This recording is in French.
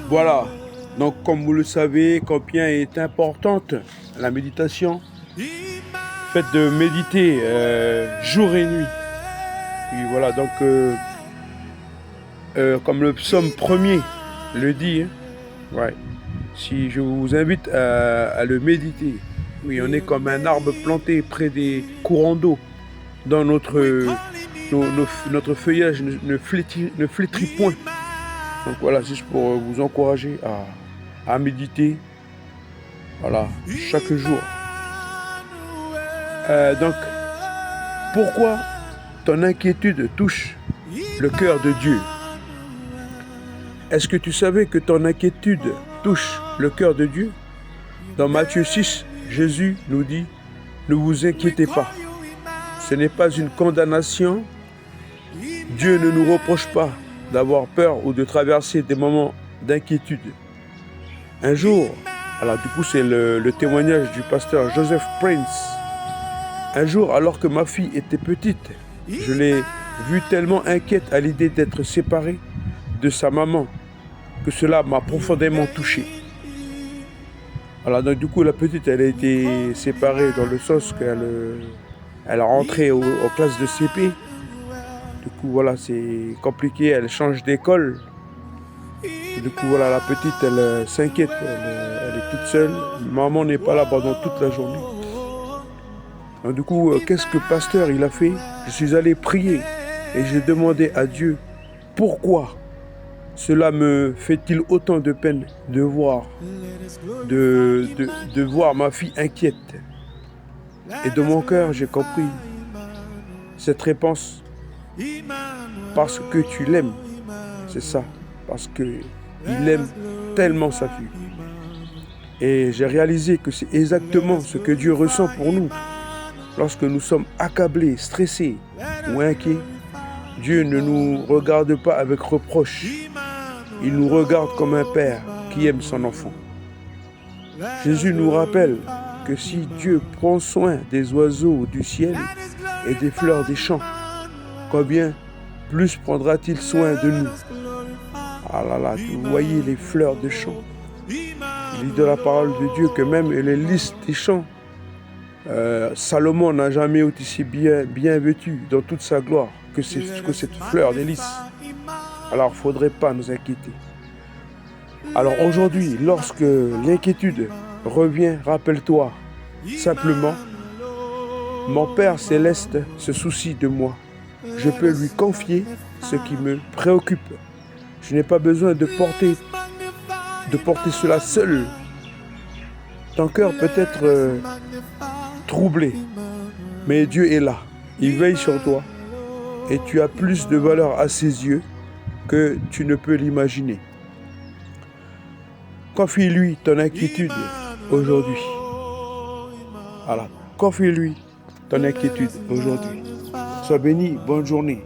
Voilà. Donc, comme vous le savez, combien est importante la méditation. Faites de méditer jour et nuit. Oui, voilà. Donc, comme le psaume premier le dit, hein, ouais. Si je vous invite à le méditer, oui, on est comme un arbre planté près des courants d'eau, dans notre feuillage ne flétrit point. Donc voilà, juste pour vous encourager à méditer, voilà, chaque jour. Donc, pourquoi ton inquiétude touche le cœur de Dieu? Est-ce que tu savais que ton inquiétude touche le cœur de Dieu? Dans Matthieu 6, Jésus nous dit, ne vous inquiétez pas. Ce n'est pas une condamnation. Dieu ne nous reproche pas d'avoir peur ou de traverser des moments d'inquiétude. Un jour, alors du coup c'est le témoignage du pasteur Joseph Prince. Un jour, alors que ma fille était petite, je l'ai vue tellement inquiète à l'idée d'être séparée de sa maman que cela m'a profondément touché. Alors donc du coup la petite elle a été séparée dans le sens qu'elle a rentré aux classes de CP. Du coup voilà c'est compliqué, elle change d'école. Du coup voilà la petite elle s'inquiète, elle est toute seule. Maman n'est pas là pendant toute la journée. Donc, du coup qu'est-ce que le pasteur il a fait? Je suis allé prier et j'ai demandé à Dieu pourquoi cela me fait-il autant de peine de voir ma fille inquiète. Et de mon cœur, j'ai compris cette réponse. Parce que tu l'aimes. C'est ça. Parce qu'il aime tellement sa fille. Et j'ai réalisé que c'est exactement ce que Dieu ressent pour nous. Lorsque nous sommes accablés, stressés ou inquiets, Dieu ne nous regarde pas avec reproche. Il nous regarde comme un père qui aime son enfant. Jésus nous rappelle que si Dieu prend soin des oiseaux du ciel et des fleurs des champs, combien plus prendra-t-il soin de nous? Ah là là, vous voyez les fleurs des champs. Il dit de la parole de Dieu que même les lys des champs, Salomon n'a jamais été si bien vêtu dans toute sa gloire que cette fleur des lys. Alors, il ne faudrait pas nous inquiéter. Alors aujourd'hui, lorsque l'inquiétude revient, rappelle-toi simplement, mon Père céleste se soucie de moi. Je peux lui confier ce qui me préoccupe. Je n'ai pas besoin de porter cela seul. Ton cœur peut être troublé, mais Dieu est là. Il veille sur toi et tu as plus de valeur à ses yeux que tu ne peux l'imaginer. Confie-lui ton inquiétude aujourd'hui. Voilà. Confie-lui ton inquiétude aujourd'hui. Sois béni, bonne journée.